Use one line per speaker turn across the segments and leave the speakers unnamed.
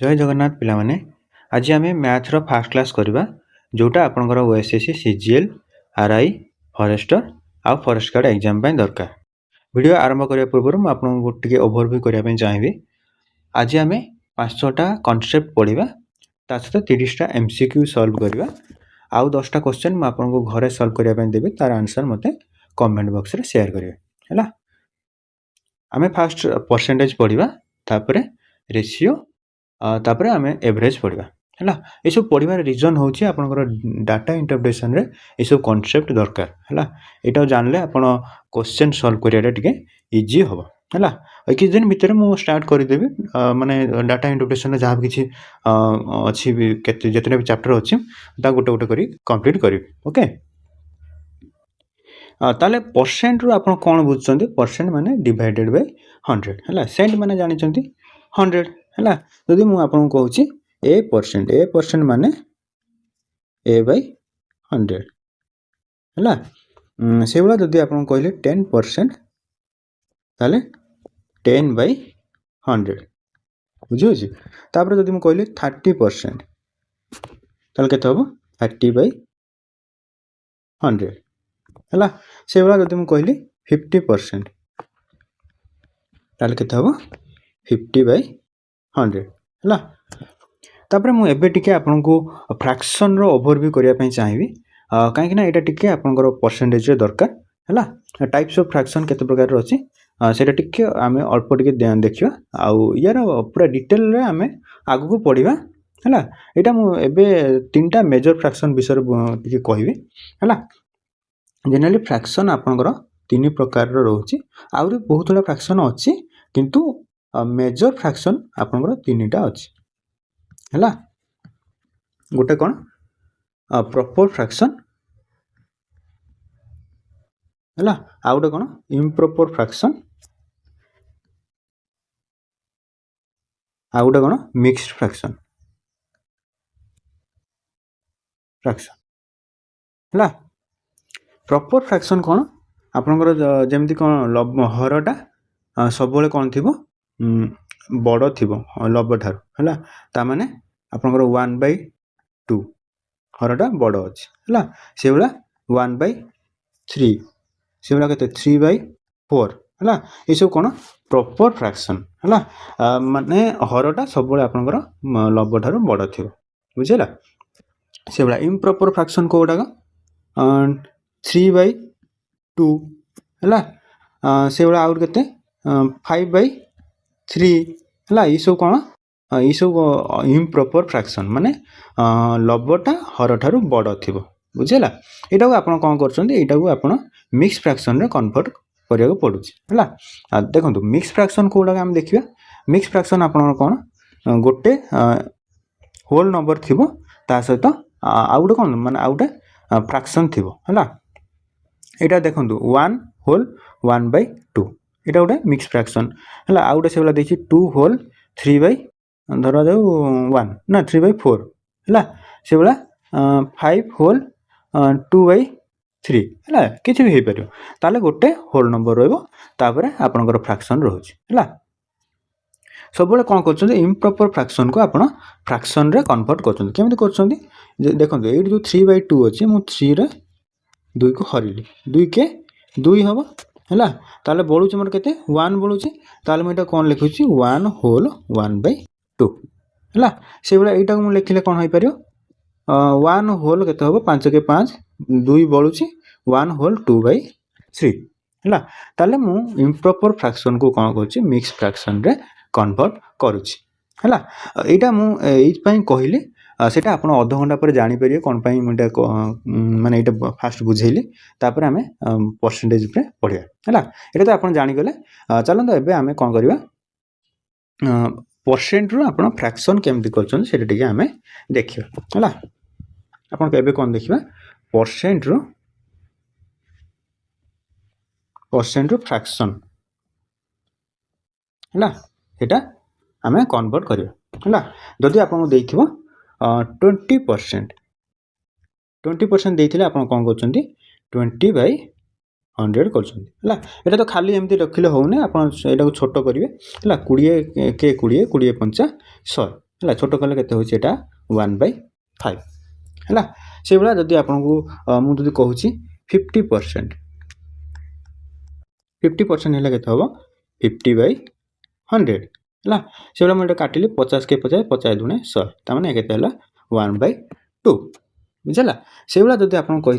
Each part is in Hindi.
जय जगन्नाथ पिला माने आज आम मैथ रो फास्ट क्लास करवा जोटा आपनकर ओएसएससी सीजीएल आरआई फॉरेस्टर आ फॉरेस्ट गार्ड एग्जाम ପାଇଁ दरकार। वीडियो आरंभ करने पूर्व मुझे आपको टिके ओवरव्यू करने चाहिए। आज आम 500टा कॉन्सेप्ट पढ़ा ता सहित 30टा एमसीक्यू सॉल्व करवा आउ 10टा क्वेश्चन मुझे आपको घरे सॉल्व करने देवी तार आंसर मते कमेंट बॉक्स रे शेयर करेंगे हैला। आम फास्ट परसेंटेज पढ़ा तापर रेशियो तापर आम एवरेज पढ़ा है। ये सब पढ़ार रिजन हूँ आपंकर डाटा इंटरप्रिटेशन रे ये सब कॉन्सेप्ट दरकार है। यहाँ जानले आप क्वेश्चन सॉल्व करिया टिके इजी हम है। किसी दिन भितर मुझे स्टार्ट करदेवी माने डाटा इंटरप्रिटेशन जहाँ भी किसी अच्छी जितने भी चैप्टर अच्छी गोटे गोटे कर कंप्लीट करी। ओके ताले परसेंट रू आप कौन बुझुंट परसेंट माने डिवाइडेड बाय 100 है। सेंट माने जानी 100 है। जदि मुझे आपको कहूँ ए परसेंट माने ए बाय 100 है। से भाया जदि आप कहले 10% ताले 10 बाय 100 बुझे। तापर जदि मुझे कहले 30% ताले केते हबो 30 बाय 100 है। से भाया जदि मुझे कहली 50% ताले केते हबो 50 बाय 100 है। तापर मुझे एबे टिके आपको फ्रैक्शन रो ओवरव्यू करने चाहिए कहीं ना यहाँ टिके आपंकर परसेंटेज दरकार है। टाइप्स ऑफ फ्रैक्शन केते प्रकार अच्छी से टिके आम अल्प टिके देखा आउ यार पूरा डिटेल रे आम आगू पढ़ा है। यहाँ मुझे 3टा मेजर फ्रैक्शन विषय टिके कहबी है। जनरली फ्रैक्शन आपंकर 3 प्रकार रोचे आउरी बहुत गुड़ा फ्रैक्शन अच्छी किंतु मेजर फ्रैक्शन आपंकर 3टा अच्छी है। गोटे कौन प्रॉपर फ्रैक्शन है आ गोटे कौन इम्प्रॉपर फ्रैक्शन आ गोटे कौन मिक्स्ड फ्रैक्शन है। प्रॉपर फ्रैक्शन कौन आपनकर जमती कौन हरटा सब कौन थी बड़ थी लब ठार है ताने आपनकर 1/2 हरटा बड़ अच्छी है। से भाया 1/3 से भाया के 3/4 है। ये सब कौन प्रॉपर फ्रैक्शन है माने हरटा सब आपनकर लब ठार बड़ थी बुझेगा। से भाया इम्प्रॉपर फ्रैक्शन कोटा 3/2 है। से भाया आउर के 5/3 है। ये सब कौन ये सब इम्प्रॉपर फ्रैक्शन माने लबटा हर ठार बड़ थी बुझेगा। यहाँ को आप कौन कर मिक्स फ्रैक्शन रे कन्वर्ट करने पड़ू है। देखो मिक्स फ्रैक्शन कोटा आम देखा मिक्स फ्रैक्शन आप कौन गोटे होल नंबर थी ता सहित आउ गोटे कौन माने आउ गोटे फ्रैक्शन थी है। यहाँ देखो 1 होल 1/2 यहाँ गोटे मिक्स फ्रैक्शन है। आउ गोटे से देखिए 2 होल 3 धरा जाऊ 1 ना 3/4 है। से भाया 5 होल 2/3 है किसी भी हो पार ताले गोटे होल नंबर रोपर आपंकर फ्रैक्शन रोचे है। सब कौन कर इम्प्रॉपर फ्रैक्शन को आप फ्रैक्शन रे कन्वर्ट करमी कर देखो ये जो 3/2 अच्छी मुझे 3 2 को हरली 2 के 2 हम है ताले बढ़ुचे मोर के 1 बढ़ुचे ताले मुझे कौन लिखुची 1 होल 1/2 है। से भाया यहाँ को लिखिले कौन हो पार 1 होल के 5 के 5 2 बढ़ुची 1 होल 2/3 है। ताले मु इम्प्रॉपर फ्रैक्शन को कौन कर मिक्स फ्रैक्शन रे कन्वर्ट करुच्ची है। यहाँ मुझे कहली सेटा आप अध घंटा पर जापर कौन मुझे माने यहाँ फास्ट बुझेली तापर आम परसेंटेज पढ़ा है। यहाँ तो आप जानीगले चलते एवं आम कौन करवा परसेंट रू आप फ्रैक्शन केमती कर आम देखा है। आप कौन देखा परसेंट रू फ्रैक्शन है यहाँ आम कन्वर्ट करवा है। जदि आपको देखो 20% देते आप कौन कर 20/100 कर ये तो खाली एमती रखिले होने आप छोट करेंगे है 20 के 20 20 5 100 है छोट कले केते होची एटा 1/5 है से भाया जदि आपको मुझे कहूँ 50% 50% है केते हम 50/100 है से भाया मुझे काटिली 50 के 50 50 दुणे 100 ताने केते 1/2 बुझला से भाया जदि आपको कही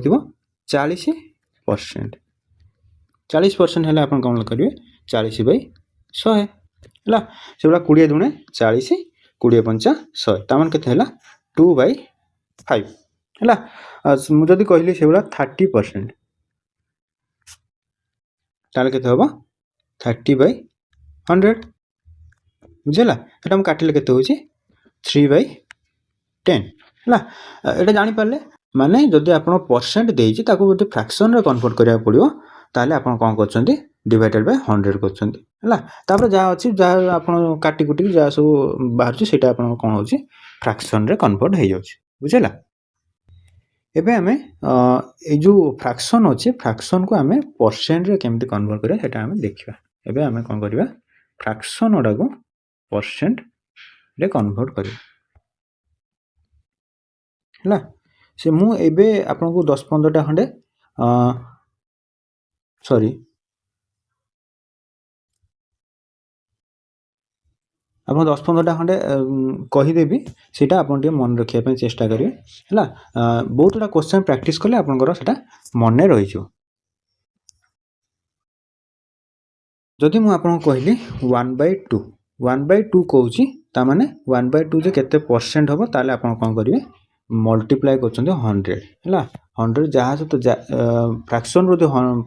40% 40% है आप कौन करेंगे 40/100 है से भाया 20 दुणे 40 20 पंचा 100 तान के 2/5 है मुझे कहली से भाया 30% ताले के हम 30/100 बुझला ये हम काटिले के 3/10 है ये जापारे माने जदि आप परसेंट देती फ्रैक्शन रे कन्वर्ट करा पड़ो ताले आप कौन कर डिवाइडेड बाय 100 कर जहाँ अच्छी जहाँ आप काटी कुटी जहाँ सब बाहर से कौन हो फ्रैक्शन रे कन्वर्ट हो जाए बुझला एबे आमे ए जो फ्रैक्शन अच्छे फ्रैक्शन को आमे परसेंट रे केमती कन्वर्ट करिया सेटा आमे देखिबा एबे आमे कोन करिबा फ्रैक्शन ओडा को परसेंट रे कन्वर्ट करिया हला से मु एबे आपन को 10 15 टा खंडे सॉरी आप 10 15 टा खंडे कहीदेवी सीटा आप मन रखा चेष्टा करेंगे है बहुत गुड़ा क्वेश्चन प्रैक्टिस कले आपंकर से मन रही जदि मुझे कहली 1/2 1/2 कहूँ ताने 1/2 जे केते परसेंट हम ताले आप कौन करेंगे मल्टीप्लाई कर 100 है 100 जहाँ सहित फ्रैक्शन रो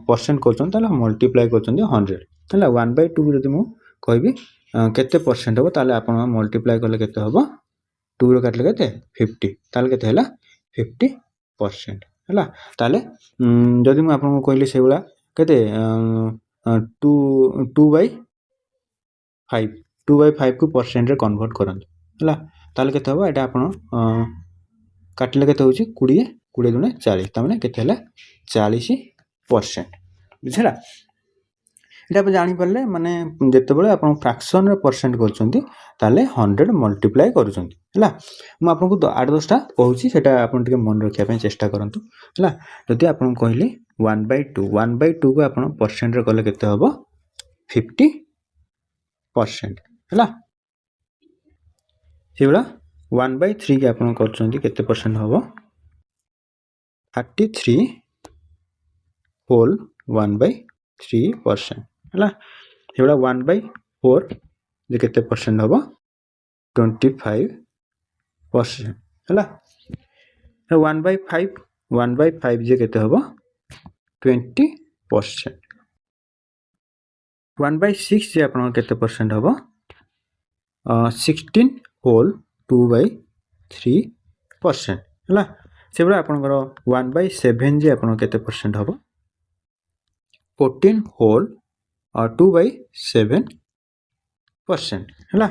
परसेंट कर मल्टीप्लाई कर 100 है 1/2 जब मुझे कहबी केते परसेंट हम ताले आप मल्टीप्लाई कले केते हम 2 रो काटले केते 50 ताले केते हला 50% हला ताले जदि मु आपन कहली से वाला केते 2/5 को परसेंट रे कन्वर्ट करन हला ताले केते हम एटा आपन काटले केते होची 20 20 दुने 40 ताने केते हला 40% बुझला এটা আপনি জানিপারে মানে যেতবে আপনার ফ্রাকশন परसेंट করছেন তাহলে 100 মল্টিপ্লাই করছেন হ্যাঁ মু আপনাকে 8-10টা কହୁছি সেটা আপনি টিকে মনে রাখিয়া চেষ্টা করন্তু হ্যাঁ যদি আপন কহিলি 1/2 1/2 को আপন परसेंट রে কলে কেতে হবো 50% হ্যাঁ সেগুলা 1/3 के আপন করছেন কেতে परसेंट হবো 33 होल 1/3% है ये 1/4 जे केते परसेंट हम 25% है 1/5 जे केते हम 20% 1/6 जे आपन केते परसेंट हम 16 होल 2/3% है से आपनकर 1/7 जे आपन केते परसेंट हम 14 होल 2/7% है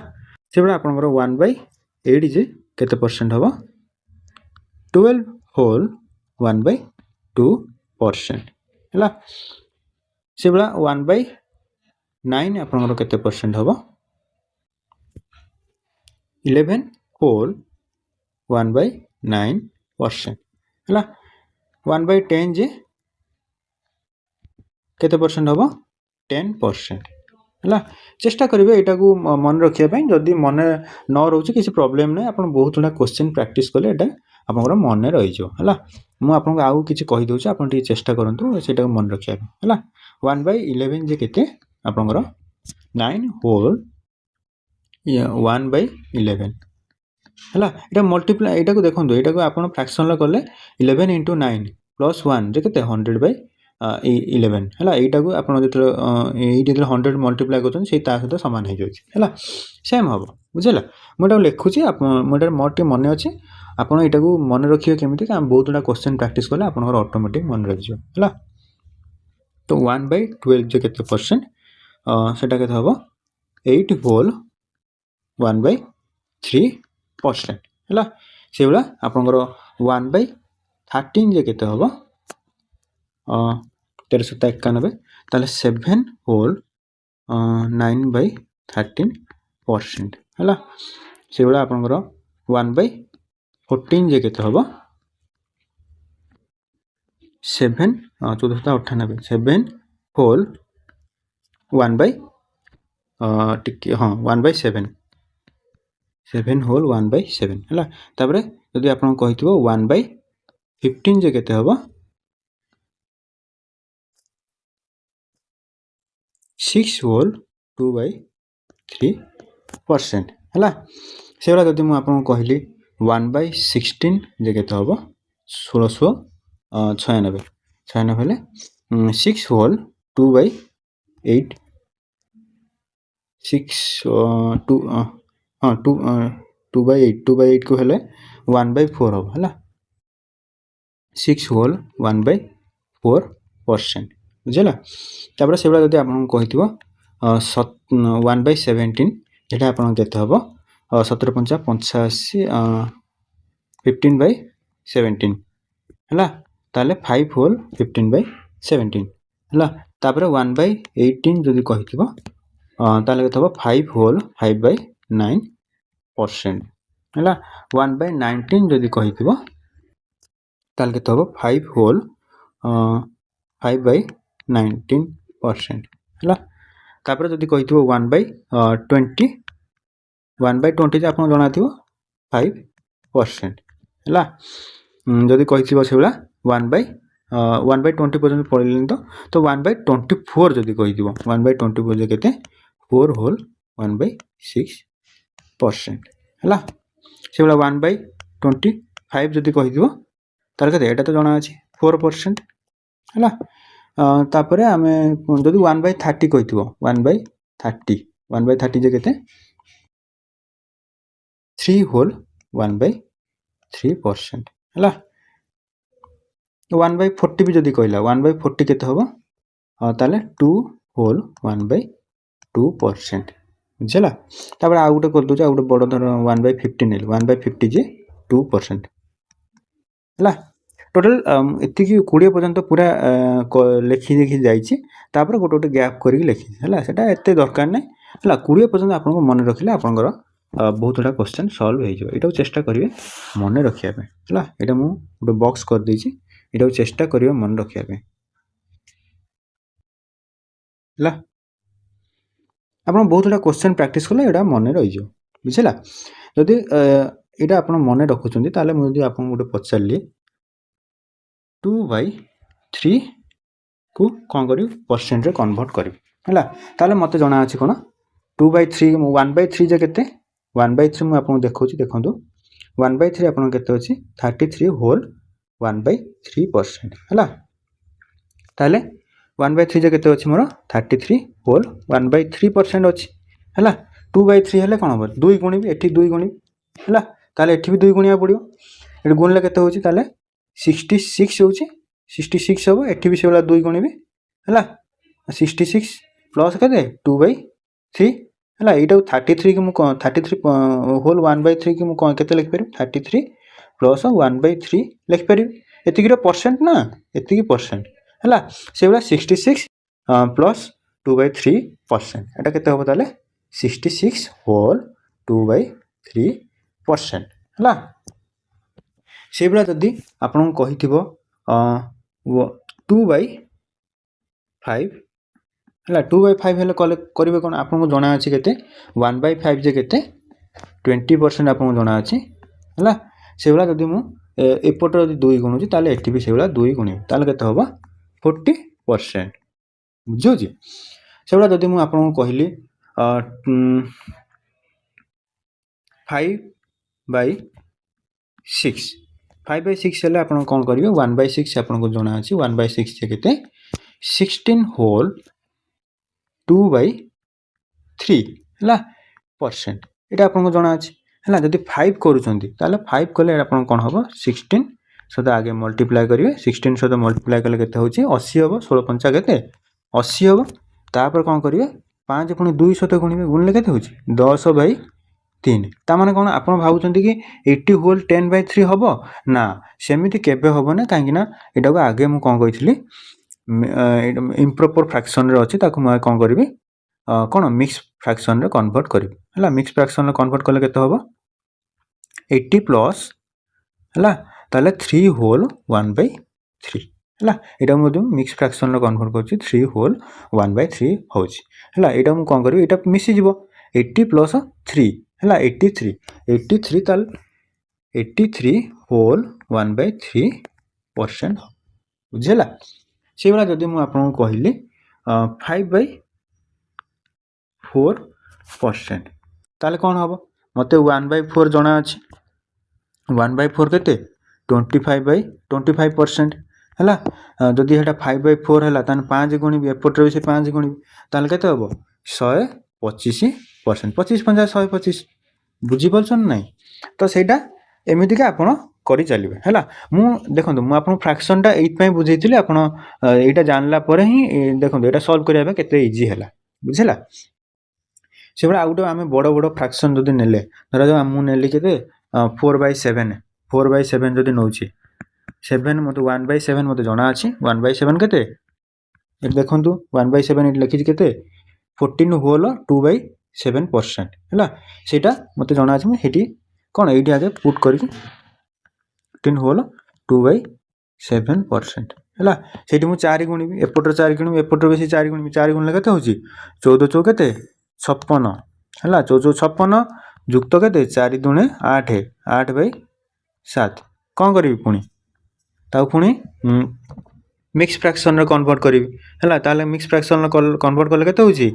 से आपनकर 1/8 जे केते परसेंट हम 12 होल 1/2% है से 1/9 आपनकर केते परसेंट हम 11 होल 1/9% है 1/10 जे केते परसेंट हम 10% है चेष्टा करेंगे यहाँ को मन रखापी जदि मन न रोचे किसी प्रॉब्लम नहीं आप बहुत गुड़ा क्वेश्चन प्रैक्टिस कले यहाँ आप मन रही है मुझे आउ कि कहीदे आप चेष्टा करूँ से मन रखा है 1/11 जे केते आपनकर 9 होल 1/11 है यहाँ मल्टीप्लाई यहाँ को देखो यहाँ को आप फ्रैक्शन कले 11 × 9 + 1 जे केते 100/11 है यहाँ को आप जो 100 मल्टीप्लाई कर सहित सामान हो जाए सेम हम बुझेगा मुझे लिखुची मुझे मोर टे मन अच्छे आप यहाँ को मन रखिए केमी बहुत गुड़ा क्वेश्चन प्रैक्टिस कले आप ऑटोमेटिक मन रही है तो 1/12 जो केते परसेंट सेटा केते हम 8 होल 1/3% है से भाया आपंकर 1/13 जे केते हम 1391 ताले 7 होल 9/13% है से भाया आपंकर 1/14 जे केते हम 7 1498 7 होल 1/7 7 होल 1/7 है तापर जदि आप 1/15 जे केते हम 6 होल 2/3% है से भाया जदि मुझे कहली 1/16 जे केते हम 1696 96 6 होल 2/8 6 2 हाँ 2/8 को हेले 1/4 हम है 6 होल 1/4% बुझेगा तापर से भाया जब आपको 1/17 जेटा आप केते हम 17×5 85 15/17 है ताले 5 होल 15/17 है तापर 1/18 जदि कही ताले केते हम 5 होल 5/9% है 1/19 जदि कही ताले केते हम 5 होल 5/19% है तापर जदि कही 1/20 1/20 आप जना थी 5% है जदि कही से भाया 1/20 पर्यटन पढ़े तो 1/24 जदि कही 1/24 जे केते 4 होल 1/6% है से भाया 1/25 जदि कही तार के एटा तो जना अच्छे 4% है तापर आम जदि 1/30 कही 1/30 जे केते 3 होल 1/3% है 1/40 भी जदि कहला 1/40 केते हम ताले 2 होल 1/2% बुझेगा तापर आउ गोटे कर दूचे आउ गोटे बड़ धर 1/50 नेल 1/50 जे 2% है टोटल एति 20 पर्यंत पूरा लिखि लिखि जाइए तापर गोटे गोटे गैप करके लिखी है सेटा एते दरकार नहीं है 20 पर्यंत आपको मन रखिले आपंकर बहुत गुड़ा क्वेश्चन सॉल्व हो जाए चेष्टा करेंगे मन रखा है यहाँ मुझे गोटे बॉक्स कर देछि यहाँ चेष्टा करेंगे मन रखा है आप बहुत गुड़ा क्वेश्चन प्रैक्टिस कले यहाँ मन रही बुझेगा जदि यहाँ आप मन रखुच्च ताले मुझे आपको गोटे पचारि 2/3 को कौन करी परसेंट रे कन्वर्ट करी है ताले मत जना अच्छे कौन 2/3 1/3 जे केते 1/3 मुझे आपको देखा देखो 1/3 आप 33 होल 1/3% है ताले 1/3 जे केते अच्छी मोर 33 होल 1/3% अच्छी है 2/3 हेल्ले कौन हम 2 गुणिबी एठी 2 गुणिबी है ताले एठी भी 2 गुणिया पड़ो ये गुणिले केते होची ताले 66 होची 66 हम एठी भी से वाला 2 गुणिबी है 66 प्लस केते 2/3 है यहाँ 33 की 33 होल 1/3 की मुझे लिखिपारि 33 प्लस 1/3 लिखिपारि एतिक परसेंट ना एतिक परसेंट है से भाया 66 प्लस 2/3% एटा केते हम ताले 66 होल 2/3% है से भाया जदि आपन कही 2/5 है 2/5 हेल्ले करेंगे कौन आपको जना अच्छे के 1/5 जे केते 20% आपको जना अच्छे है से भाया जदि मुझे 2 गुणुची ताले एठी भी से भाया 2 गुणिबी ताले केते हम 40% बुझुची से भाया जदि मुझे आपको कहली 5/6 5/6 हेल्ले आप कौन करेंगे 1/6 आपको जना अच्छे 1/6 जे केते 16 होल 2/3 है परसेंट यहाँ आपको जना अच्छे है जब 5 करुँच 5 कले आप कौन हम 16 सहित आगे मल्टीप्लाई करेंगे 16 सहित मल्टीप्लाई कले के 80 हम 16×5 के 80 हम तापर कौन करेंगे 5 पुणी 2 सहित गुणिबे गुणिले के 10/3 ताने कौन आप भावुं कि 80 होल 10/3 हम ना सेमती केबे हम ना कहीं यहाँ को आगे मुझे कौन कही इम्प्रॉपर फ्रैक्शन रे अच्छी मुझे कौन करी कौन मिक्स फ्रैक्शन रे कन्वर्ट करी है मिक्स फ्रैक्शन रे कन्वर्ट कले के हम 80 प्लस है ताले 3 होल 1/3 है यहाँ मुझे मिक्स फ्रैक्शन कन्वर्ट कर 3 होल 1/3 हो है यहाँ मुझे कौन करी यहाँ मिसीज 80 प्लस 3 है 83 ताल 83 होल 1/3% बुझेगा से भाया जदि मुझे आपको कहली 5/4% ताले कौन हम मत 1/4 जना अच्छे 1/4 के 25% है जदि यहाँ 5/4 है 5 गुणिबी एपटे भी से 5 गुणिबी ताले के हम 125% 25 50 125 बुझीपार ना तो सहीटा एमतीका आप करी चलिए है मु देखो मुझे आपको फ्रैक्शनटा ये बुझेली आप यहाँ जानला ही देखो यहाँ सल्व करने के इजी है बुझेगा से भाई आउ गए आम बड़ बड़ फ्रैक्शन जब ने धर मुझे के 4/7 जब नौ 7 मत 1/7 मत जना अच्छी 1/7 के देखो 1/7 लिखी के 14 होल 2/7% है ସେଇଟା मत जना अच्छे मुझे कौन ये आगे पुट कर 14 होल 2/7% है से मुझे 4 गुणिबी एपटर 4 गुणिबी एपटर भी 4 गुणिबी 4 गुणिले के 14 चौ के 56 है 56 जुक्त के 4 दूणे 8 8/7 कौन करी पुणी पुणी मिक्स फ्रैक्शन कन्वर्ट करी है मिक्स फ्रैक्शन कन्वर्ट कले के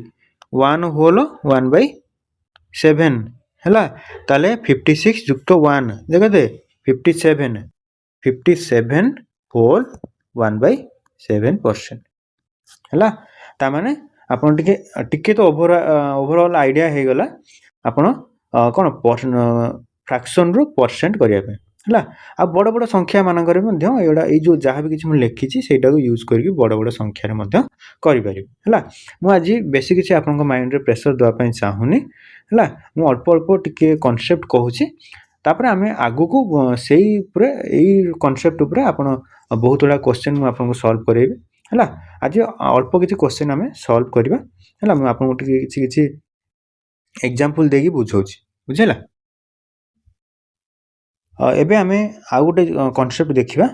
1 होल 1/7 है 56 जुक्त 1 देखते 57 होल 1/7% है ताने आप तो ओवरऑल आइडिया हो गला आपण कौन फ्रैक्शन रो परसेंट करने है आ बड़ बड़ संख्या मानक जो जहाँ भी किसी लिखी से यूज करके बड़ बड़ संख्यार करें है मुझे बेसी किसी आप माइंड रे प्रेशर देवाई चाहूनी है मु अल्प अल्प टी कनसेप्ट कहूँ तापर आम आगु को से कनसेप्ट उपरे आप बहुत गुड़ा क्वेश्चन मुझे आपको सॉल्व करेबी है आज अल्प किसी क्वेश्चन आम सॉल्व करवा है मुझे आपको किसी एग्जांपल देगी बुझाऊँ बुझेगा एबे आम आउ गोटे कनसेप्ट देखा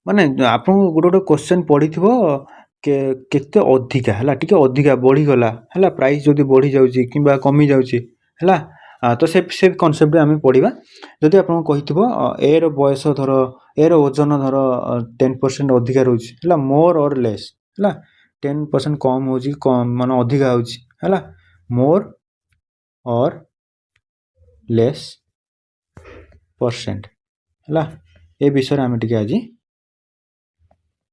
माने आप गोटे गोटे क्वेश्चन पढ़ी केते अधिका है टी अधिका बढ़ीगला है प्राइस जदि बढ़ी जाऊँगी कि कमी जाऊँगी है तो से कनसेप्ट आम पढ़ा जदि आप कही एर बयस धर एर ओजन धर 10% अधिका रोचे है मोर और लेस है 10% कम हो मान अधिका हो मोर और लेस परसेंट है ए विषय आम टे आज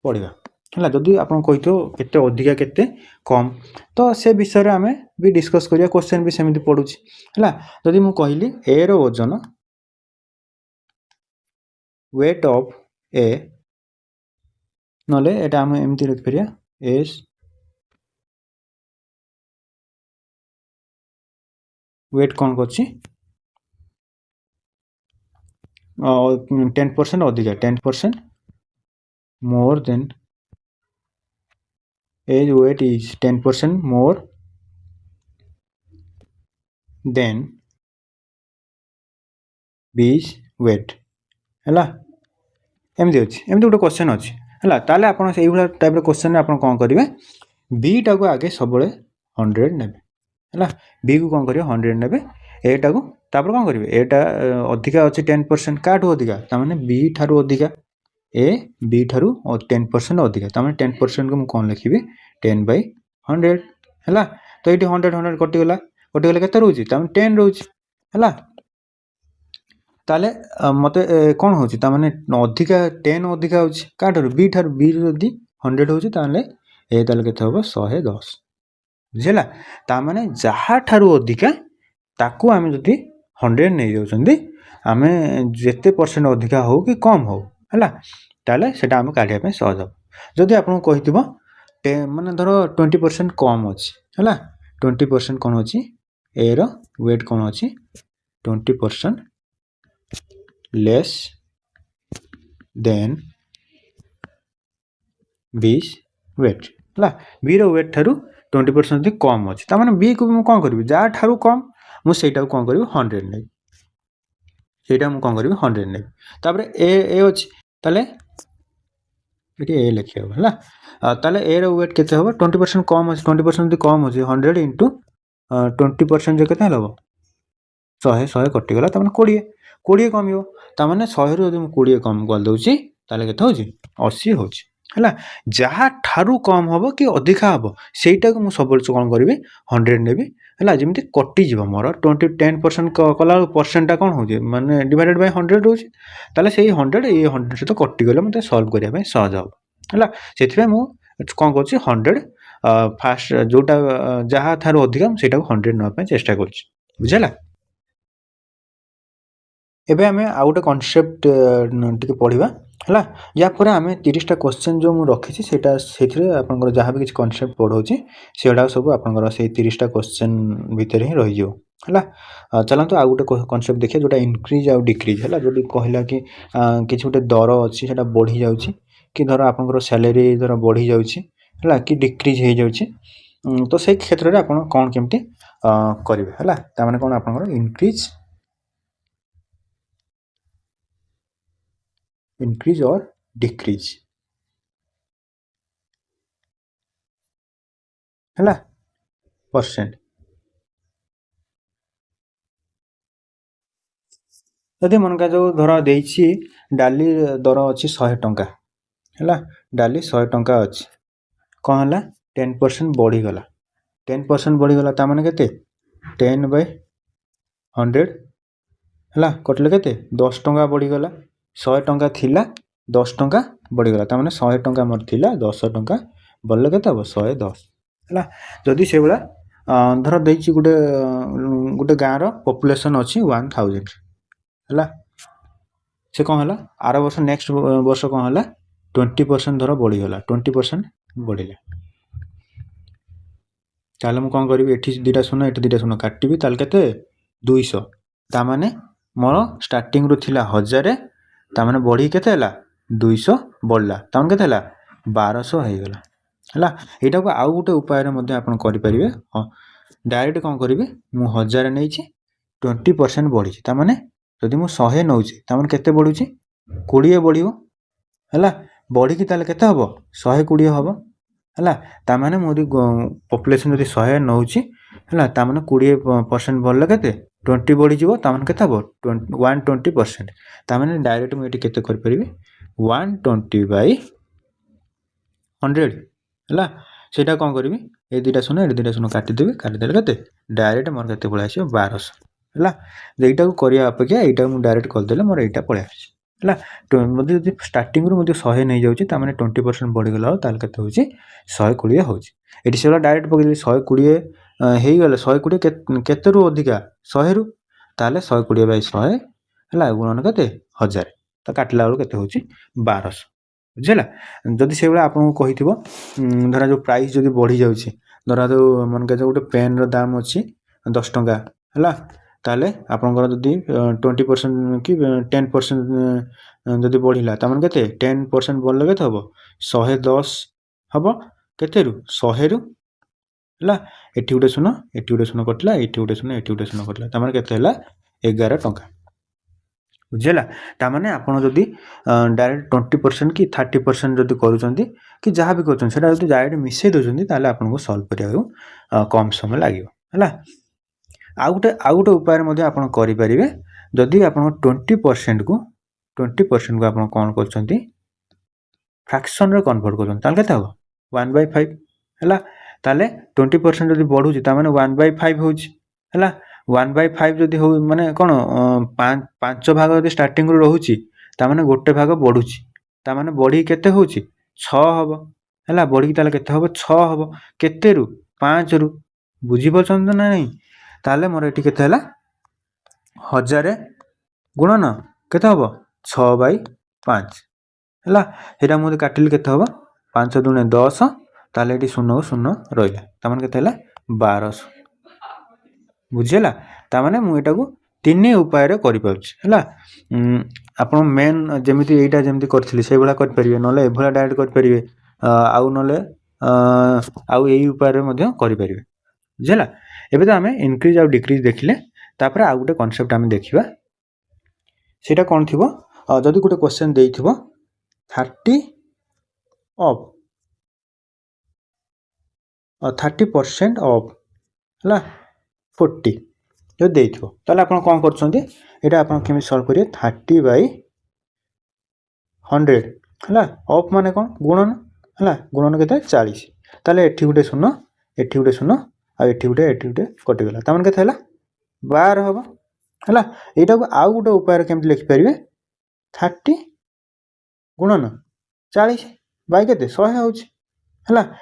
पढ़ा है जदि आप कही केते अधिका केते कम तो से विषय आम भी डिस्कस करिया क्वेश्चन भी सेमती पड़ुछि है जदि मु कहली ए रो ओजन वेट ऑफ ए नले एटा आम एमती लिख परिया एस वेट कौन कर 10% अधिका 10% more than A's weight is 10% more than B's weight है एमती अच्छी एमती गोटे क्वेश्चन अच्छी है ताले आप टाइप क्वेश्चन आप कौन करेंगे बी टा को आगे सब 100 ने बी को कौन करेंगे 100 ने एटा को तापर कौन करेंगे एटा अधिका अच्छी 10% काठू अधिका ताने बी ठारू अधिका ए बी ठारू 10% अधिका ताने 10% को मुझे कौन लिखी 10/100 है तो ये 100 कटिगला कटिगले के रोचे 10 रोचे है ताले मत कौन हो अधिका 10 अधिका हो बी ठारू बी जदि 100 हो ताले ए ताले के 110 बुझेगा ताने जहाँ ठारू अधिका ताकू आम जदि 100 नहीं जाऊँ आम जिते परसेंट अधिका हो कि कम हो है ताले सेटा आम काढ़ापी सहज हम जदि आप कही माने धर 20% कम अच्छी है 20% कौन अच्छी ए रो वेट कौन अच्छी 20% लेस देन बीज वेट है बी रो वेट ठारू 20% ଯଦି କମ୍ ଅଛି ତାମାନେ ବି କୁ ମୁଁ କ'ଣ କରିବି ଯାହା ଠାରୁ କମ୍ ମୁଁ ସେଇଟାକୁ କ'ଣ କରିବି 100 ନେବି ସେଇଟା ମୁଁ କ'ଣ କରିବି 100 ନେବି ତାପରେ ଏ ଅଛି ତାହେଲେ ଏଠି ଏ ଲେଖିହେବ ହେଲା ତାହେଲେ ଏ ର ୱେଟ୍ କେତେ ହେବ 20% କମ୍ ଅଛି 20% ଯଦି କମ୍ ଅଛି 100 ଇଣ୍ଟୁ 20% କେତେ ହେବ 100 କଟିଗଲା ତାମାନେ 20 କମିବ ତାମାନେ 100ରୁ ଯଦି ମୁଁ 20 କମ୍ କରିଦେଉଛି ତାହେଲେ କେତେ ହେଉଛି 80 ହେଉଛି ହେଲା ଯାହା ଠାରୁ କମ୍ ହେବ କି ଅଧିକା ହେବ ସେଇଟାକୁ ମୁଁ ସବୁବେଳେ କ'ଣ କରିବି 100 ନେବି ହେଲା ଯେମିତି କଟିଯିବ ମୋର 10% କଲାବେଳକୁ ପରସେଣ୍ଟଟା କ'ଣ ହେଉଛି ମାନେ ଡିଭାଇଡେଡ୍ ବାଇ 100 ରହୁଛି ତାହେଲେ ସେଇ 100 ଏଇ 100 ସହିତ କଟିଗଲେ ମୋତେ ସଲ୍ଭ କରିବା ପାଇଁ ସହଜ ହେବ ହେଲା ସେଥିପାଇଁ ମୁଁ କ'ଣ କରୁଛି 100 ଫାଷ୍ଟ ଯେଉଁଟା ଯାହା ଠାରୁ ଅଧିକା ମୁଁ ସେଇଟାକୁ 100 ନେବା ପାଇଁ ଚେଷ୍ଟା କରୁଛି ବୁଝିଲା ଏବେ ଆମେ ଆଉ ଗୋଟେ କନସେପ୍ଟ ଟିକେ ପଢ଼ିବା ହେଲା यापर आम 30टा क्वेश्चन जो मुझे रखी से आपंकर जहाँ भी किसी कनसेप्ट पढ़ाऊँगी सेगुड़ा सब आपंकर से 30टा क्वेश्चन भितर ही रही है चलते आउ गोटे कनसेप्ट देखिए जोटा इनक्रीज आउ डिक्रीज है जो कहला कि किसी गोटे दर अच्छी से बढ़ी जाऊँगी कि धर आपंकर सैलरी धर बढ़ी जाऊँगी कि डिक्रीज हो जाऊँगी तो से क्षेत्र में आप कौन केमती करेंगे है ताने कौन आपंकर इंक्रीज और डिक्रीज है परसेंट यदि मनका जो धर दे डाली दर अच्छी 100 टंका है डाली 100 टंका अच्छी कौन है 10% बढ़ीगला 10% बढ़ीगला ताने के 10/100 है कटले के 10 टंका बढ़ीगला 100 टंका थिला 10 टंका बढ़ीगला ताने 100 टंका मोर थिला 10 टंका बढ़ले के 110 है जदि से भाया धर दे गोटे गोटे गाँव पॉपुलेशन अच्छी 1000 है से कौन है आर वर्ष नेक्स्ट वर्ष कौन है 20% धर बढ़ीगला 20% बढ़िले ताले मुझे कौन करी एठी 2टा शून्य एठी 2टा शून्य काटिबी ताले केते 200 तामाने मोर स्टार्टिंग रु थिला 1000 तामाने बढ़ी केते हला 200 बढ़ला तामाने केते हला 1200 हो गला हला एटा को आउ गोटे उपाय रे मध्ये आपण करि परिबे डायरेक्ट कौन करी मु 1000 नै छी 20% बढ़ी तामाने जदि मु 100 नौची तामाने केते बढ़ुची 20 बढ़ियो हला बढ़ी कि ताले केते हबो 120 हबो है ताने मोदी पॉपुलेशन जब 100 नौची है ताने 20% बढ़ला के 20 बढ़ीज ताने के 120% ताने डायरेक्ट मुझे केते कर परिबे 120/100 है सेटा कौन करी ये 2टा शून्य ये 2टा शून्य काटिदेवी काटिदेले के डायरेक्ट मोर के पड़े आस 1200 है यहीटा को करने अपेक्षा यहीटा मुझे डायरेक्ट करदे मोर यहाँ पड़े आस है मतलब जब स्टार्टिंग रू मुझे 100 नहीं जाऊँगी ताने 20% बढ़ीगला के 120 होची ये से डायरेक्ट पकड़ 120 हो गले 120 केते रू अधिका 100 रू ताले 120/100 है गुणन के 1000 तो काटला बेलू के 1200 बुझेगा जदि से भाई आपको कही धरा जो प्राइस जब बढ़ी जाऊँगी धरा जो मन के जो गोटे पेन दाम अच्छी 10 टंका है ताले आपंकर जदि 20% कि 10% जदि बढ़ला ताने के 10% बढ़ले के हम 110 हम केते रू 100 रू है एटी गोटे शून्य एटी गोटे शून्य कटला एटी गोटे शून्य एटी गोटे शून्य कटला ताने केते हला 11 टंका बुझेगा ताने आपन जदि डायरेक्ट 20% कि 30% जदि करूछंती कि जहाँ भी करूछन सेटा जदि डायरेक्ट मिसई दोछंती ताले आपन को सॉल्व करिया कम समय लागियो है आउ गोटे उपाय आपड़ करें जदि आप 20% को आप कौन कर फ्रैक्शन रे कन्वर्ट कर 1/5 है 20% जदि बढ़ू 1/5 हो 1/5 जदि हो माने कौन 5 भाग जदि स्टार्टिंग रू रोचे ताने गोटे भाग बढ़ुची ताने बढ़ी केते होची 6 हम है बढ़ी ताले केते हम 6 हम केते रू 5 रू बुझी पारछन ना नहीं ताले मोर एटी केते हला 1000 गुणन केते हबो 6/5 हला हेरा मोदे काटिल केते हबो 5 दुने 10 ताले एटी 0 0 रहिला तामाने केते हला 1200 बुझिला तामाने मु एटा को तीन उपाय रे करि पाउछि हला आपण मेन जेमिति एटा जेमिति करथिले से भला कर परिबे नले ए भला डायरेक्ट कर परिबे आउ नले आउ यही उपाय मध्य करें बुझेगा। एबे तो आम इनक्रिज आउ डिक्रिज देखिले तापर आउ गोटे कॉन्सेप्ट आम देखा सेटा कौन थी जदि गोटे क्वेश्चन दे 30 ऑफ 30% ऑफ है 40 जो दे आप कौन कर आप सल्व करेंगे 30/100 है ऑफ माने कौन गुणन है गुणन के 40 ताले एठी गोटे शून्य एठी गोटे शून्य आठी गोटे कटिगला तमें के 12 हम है यहाँ को आउ गोटे उपाय केमती लिखिपारे 30 गुणन 40 बै के 100 है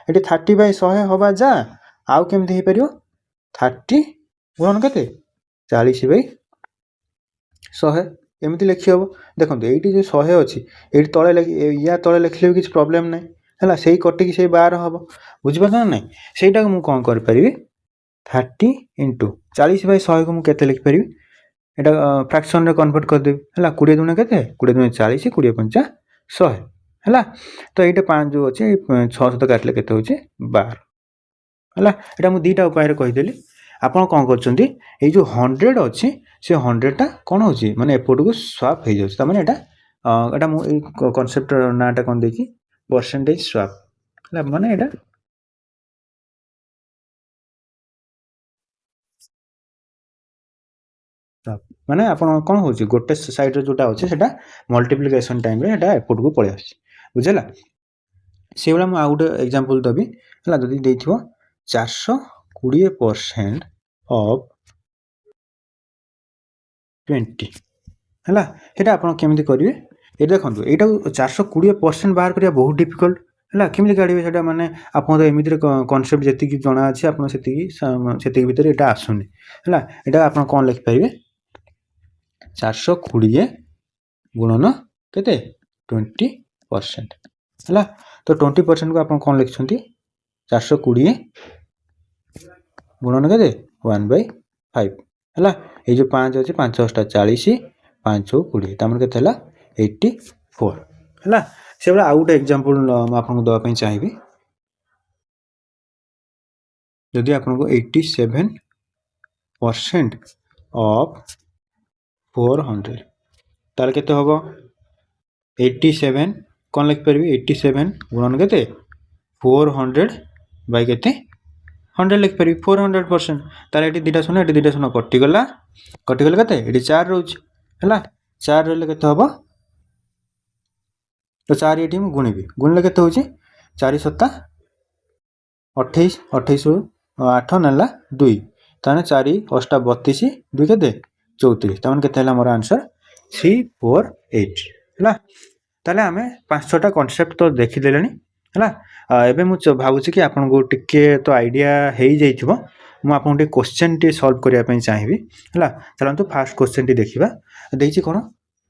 ये 30/100 हवा जा आउ केमती हो पार 30 गुणन के 40/100 एमती लिखी हम देखो ये जो 100 अच्छी ये तले या तले लिखले भी किसी प्रोब्लेम ना है से कटिकी से 12 हम बुझीपार ना ना सहीटा को मुझे कौन करी 30 × 40/100 को मुझे लिखिपारि यहाँ फ्रैक्शन रे कन्वर्ट करदेवी है 20 दूने के 20 दूने 40 20 पंचा 100 है तो ये 5 जो अच्छे 6 सहित काटिले के 12 है यहाँ मुझे दुईटा उपाय कहीदेली आप कौन कर जो 100 अच्छी से 100टा कौन हो माने एपट को स्वाप हो जाए मैंने यहाँ मुझे कनसेप्ट नाटा कौन देखी परसेंटेज स्वाप है माने यहाँ माने आप कौन हो गोटे साइड जोटा अच्छे से मल्टीप्लिकेशन टाइम रे एटा एपट को पलि आस बुझेगा से भाई मुझे आउ गोटे एग्जांपल देवी है जदि दे 420% ऑफ 20 है ये आप करेंगे ये देखो यहाँ 420% बाहर करा बहुत डिफिकल्ट है केमी काढ़े माने आप एमती कनसेप्ट जी जना अच्छे आपकी भितर यहाँ आसुनी है यहाँ आप कौन लिखिपारे 420 गुणन के 20% है तो 20% को आप कौन लिखुं 420 गुणन के 1/5 है ये जो 5 अच्छे 5 × 40 5 × 20 तमें के 84 है से भाई आउ गोटे एग्जांपल आपको दवाई चाहिए जदि आपको 87% ऑफ 400 ताल के हम 87 कौन लिखिपारे 87 गुणन के 400 / के 100 लिखिपारे 400% ताल ये दुटा शून्य ये दुटा शून्य कटिगला कटिगले के 4 रोच है 4 रे के हम तो 4 ये गुणिबी गुणिले के 4 7 28 28 8 ना 2 ताने 4 8 32 2 के 34 तमें के मोर आंसर 348 है ताले आम 5-6टा कनसेप्ट तो देखीदे है एबे मुझे भावुँ कि आपको टिके तो आइडिया हो जाइए मुझे क्वेश्चन टी सॉल्व करने चाहिए है चलते फास्ट क्वेश्चन टी देखा देखिए कौन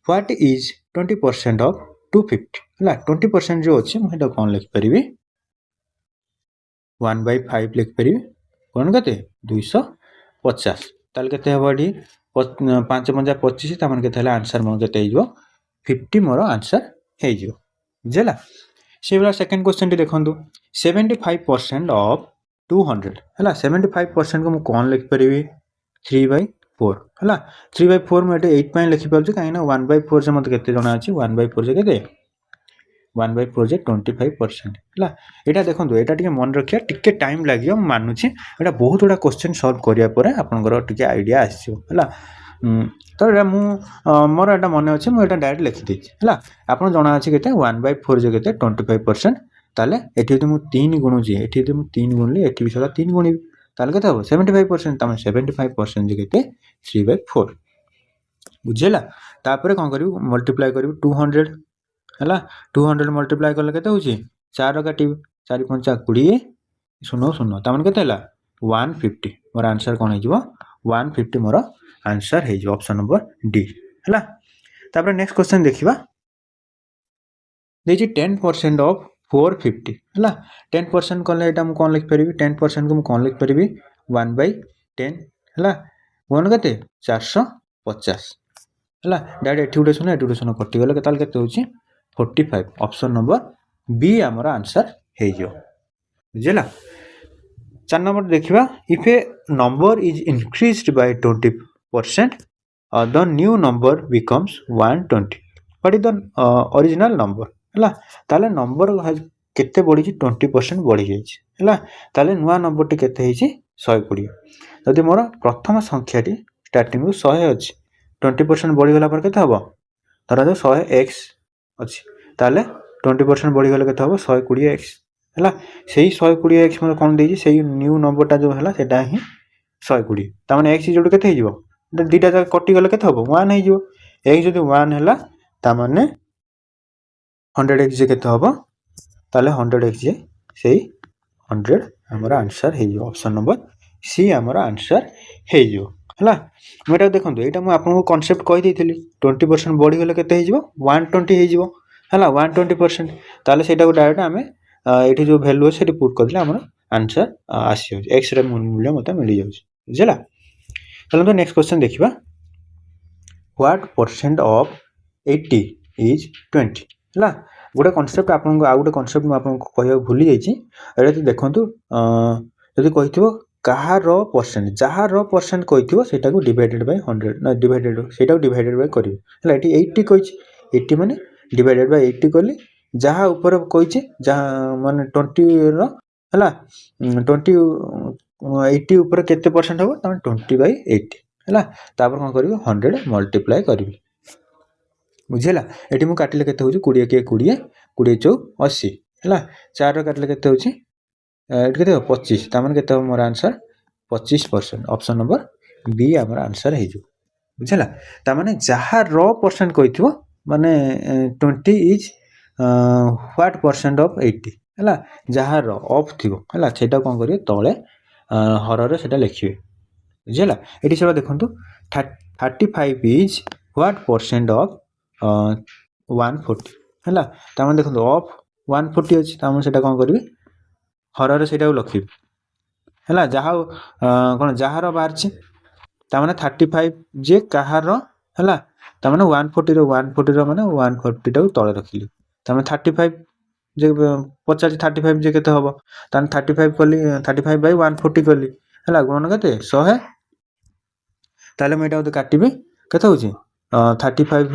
व्हाट इज 20% ऑफ 250 है 20% जो अच्छे मुझे कौन लिखिपारि 1/5 लिखिपारि कौन के 250 ताल के हम ये 5 × 25 तमें के आंसर मोर के 50 मोर आंसर हो बुझेगा से भाई सेकेंड क्वेश्चन टी देखो 75% ऑफ 200 है 75% को मुझे कौन लिखिपारि 3/4 है 3/4 मुझे 8 लिखिपारे कहीं 1/4 से मतलब के जना अच्छी 1/4 से के 1/4 से 25% है यहाँ देखो यहाँ मन रखिए टिके टाइम लगे मानुची यहाँ बहुत गुड़ा क्वेश्चन सॉल्व करापर आपंकर आइडिया आसला तो ये मोर यहाँ मन अच्छे मुझे डायरेक्ट लिखिदे है आप जना अच्छे के 1/4 जो के 25% ताले ये मुझे 3 गुणुची ये 3 गुणिली ये भी सदा 3 गुणिबी ताले के 75% तमें 75% जो के 3/4 बुझेगा तापर कौन कर मल्टीप्लाई कर 200 है 200 मल्टीप्लाई कले के 4 काटे 4 × 5 = 20 0 0 तमें के 150 मोर आंसर कौन हो 150 मोर आंसर हो ऑप्शन नंबर डी है तापर नेक्स्ट क्वेश्चन देखा देखिए 10% ऑफ 450 है 10% कले मुझे कौन लिखिपारि 10% को मुझे कौन लिखिपारि 1/10 है वन के 450 है डायरेक्ट गोटे शून्य गोटे शून्य कटिगले के 45 ऑप्शन नंबर बी आमर आंसर हो। ବୁଝିଲା। 4 नंबर देखिबा if A number is increased by 20% the new number becomes 120 what is the original number हैला ताले नंबर केते बढ़ी 20% बढ़ी जाइछि हैला ताले नुआ नंबर टी केते हिछि 120 जदि मोर प्रथम संख्याटी स्टार्टिंग रु 100 अछि 20% बढ़ी गला पर केते हबो धरा जो 100x अछि ताले 20% बढ़ी गले केते हबो 120x हैला सेही 120x मतलब कोन देछि सेही न्यू नंबरटा जो हैला सेटा ही 120 ता माने x जोड केते हिजिवो दुटा जगह कटि गले केते हबो 1 हिजिवो x जदि 1 हैला ता माने 100x जे केते हबो ताले 100x जे सेही 100 हमर आंसर हिजिवो ऑप्शन नंबर सी हमर आंसर हिजिवो हैला मेटा देखंतु एटा मु आपन को कांसेप्ट कहि देथिली 20% बढ़ी गले केते हिजिवो 120 हिजिवो हैला 120% ताले सेटा को डायरेक्ट हमें एठी जो वैल्यू से पुट करले हमर आंसर आसी हो x रे मूल्य मते मिली जाउ बुझला। चलो तो नेक्स्ट क्वेश्चन देखिबा व्हाट परसेंट ऑफ 80 इज 20 हैला गोटे कांसेप्ट आपन आ गोटे कांसेप्ट म आपन को कहया भूली जाईची एटा तो देखंतु जदि कहिथिबो कहार परसेंट जहार परसेंट कहिथिबो सेटा को डिवाइडेड बाय 100 ना डिवाइडेड सेटा को डिवाइडेड बाय करिवो हैला एटी 80 कहिची 80 माने डिवाइडेड बाय 80 करले जहा ऊपर कहिचे जहा माने 20 रो हैला 20 80 ऊपर केते परसेंट हो त 20/80 हैला तापर कोन करिवो 100 मल्टीप्लाई करिवो बुझिला एटी मु काटिले केते होची 20 के 20 20 चौ 80 हैला 4 रो काटिले केते होची एटी केते 25 त माने केते हो मोर आंसर 25% ऑप्शन नंबर बी हमर आंसर हे जो बुझिला त माने जहा रो परसेंट कहिथिबो माने 20 इज व्हाट परसेंट ऑफ 80 हैला जहा रो ऑफ थिबो हैला सेटा कोन करिवे तळे हर रे सेटा लिखिबे बुझिला एटी सेबा देखंतु 35 इज व्हाट परसेंट ऑफ 140 हैला त माने देखंतु ऑफ 140 अछि त माने सेटा कोन करिवे हर रे सेटा लिखिबे हैला जहा कोन जहा रो बाहरछि त माने 35 जे कहार हैला त माने 140 रो माने 140 टा तळे रखिली त माने 35 जे 50 35 जे केते हबो त 35 कली 35 बाय 140 कली हैला गुणन केते 100 ताले म एटा काटिबे केते होची 35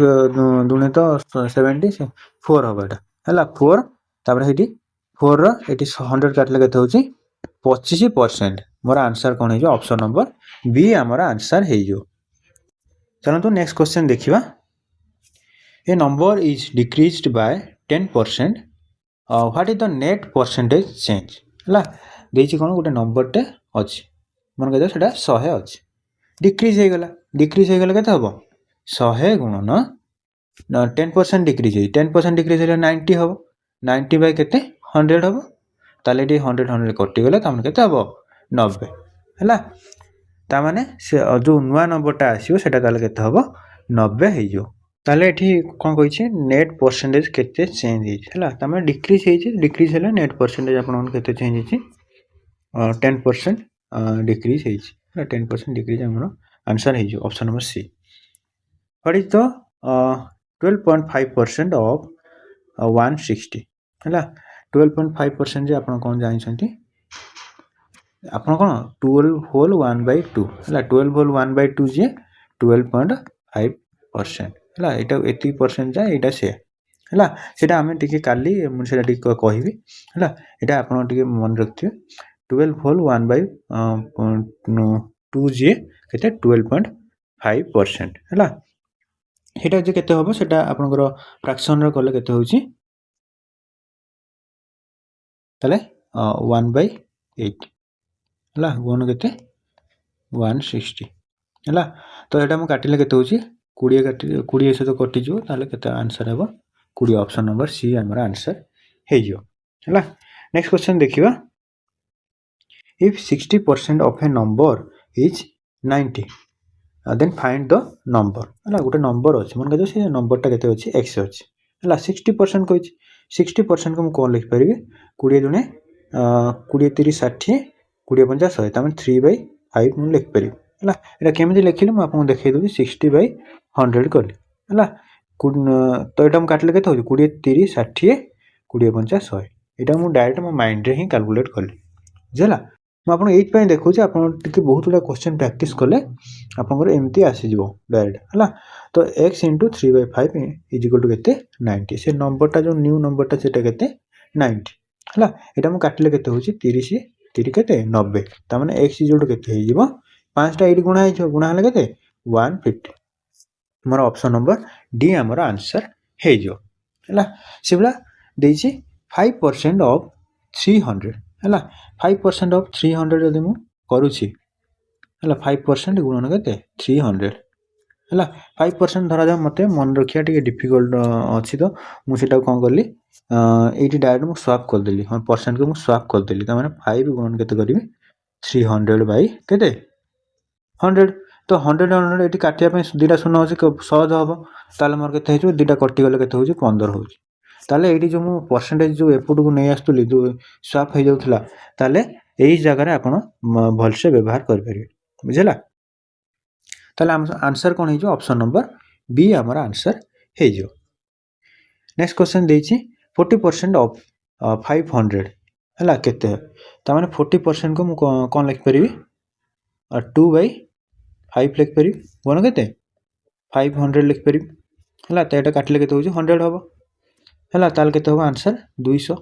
दुने तो 74 हबो एटा हैला 4 तापर हेटी 4 रो एटी 100 काटले केते होची 25% मोर आंसर कोन हे जो ऑप्शन नंबर बी हमर आंसर हे जो। चलो तो नेक्स्ट क्वेश्चन देखिबा a number is decreased by 10% what is the net percentage change हैला देछि कोन गोटे नंबर टे अछि मन कहै सेटा 100 अछि डिक्रीज हे गेला केते हबो 100 गुणन 10% डिक्रीज हे 10% डिक्रीज हे 90 हबो 90 बाय केते 100 हबो ताले डी 100 100 कटि गेला त मन केते हबो 90 हैला ता माने से जो नुवा नंबर टा आसीबो सेटा ताले केते हबो 90 हे जो ताले एठी कोन कहि छी नेट परसेंटेज केते चेंज हे हैला त माने डिक्रीज हेला नेट परसेंटेज आपन केते चेंज हे 10% डिक्रीज हे 10% डिक्रीज हमरो आंसर हे जो option number see what is the 12.5% of 160 हैला 12.5% जे आपन कोन जानि छथि आपन कोन 12 होल 1/2 हैला 12 होल 1/2 जे 12.5% हैला एटा 80% जा एटा से हैला सेटा हमें टिके काली मु सेटा टिके कहिबी हैला एटा आपन टिके मन रखथिबे 12 होल 1/2 जे केते 12.5% हैला हेटा जे केते होबो सेटा आपनकर फ्रैक्शन रे करले केते होची तले 1/8 हैला गुण केते 160 हैला तो एटा मु काटिले केते होची 20 से तो कटि जो ताले केते आंसर हेबो 20 ऑप्शन नंबर सी हमर आंसर हे जो हैला नेक्स्ट क्वेश्चन देखिबा if 60% of a number is 90 then find the number हैला गोटे नंबर अछि मन कहै से नंबर टा केते अछि x अछि हैला 60% कहै 60% को हम कोन लिख परिबे 20 दुने 20 30 60 20 50 100 त 3/5 मु लिख परिबे हैला एटा केमिति लिखिले म आपन देखै दउची 60/100 करली हैला तो एटा हम काटले केते होची 20 30 60 20 50 100 यहाँ मुझे डायरेक्ट मो माइंड रे ही कैलकुलेट कली बुझेगा मुझे ये देखूँ आप बहुत गुड़ा क्वेश्चन प्रैक्टिस कले आपंकर एमती आसीज डायरेक्ट है तो x into 3/5 is equal to के 90 से नंबरटा जो न्यू नंबरटा से 90 है यहाँ मुझे काटिले के 30 30 के 90 तमें x इज इक्वल टू के 5टा ये गुणा गुणा के 150 मोर ऑप्शन नंबर डी आमर आंसर है से भाया देछि 5% ऑफ 300 है 5% ऑफ 300 जदि मु करुछि है 5% गुणन के 300 है 5% धरा जाए मत मन रखा टे डिफिकल्ट अच्छी तो मुझे कौन कली ये डायरेक्ट मुझे स्वाप करदेली परसेंट को मुझे स्वाप करदेली मैंने 5 गुणन के 300/के 100 तो 100 100 ये काटिया दुटा शून्य अच्छे सहज हम ताल मोर के दुटा कटिगले के 15 हो ये जो मुझे परसेंटेज जो एपट को नहीं आसुली जो स्वाप हो जाऊला यही जगह आप भलसे व्यवहार करेंगे बुझेगा आंसर कौन हो ऑप्शन नंबर बी आमर आंसर हो नेक्स्ट क्वेश्चन देछि 40% ऑफ 500 है केते तामाने 40% को कौन लिखिपारि 2/5 लिखिपारि गुण के 500 लिखिपारि है तो यहाँ काटिले के 100 हम है ताल के आंसर 200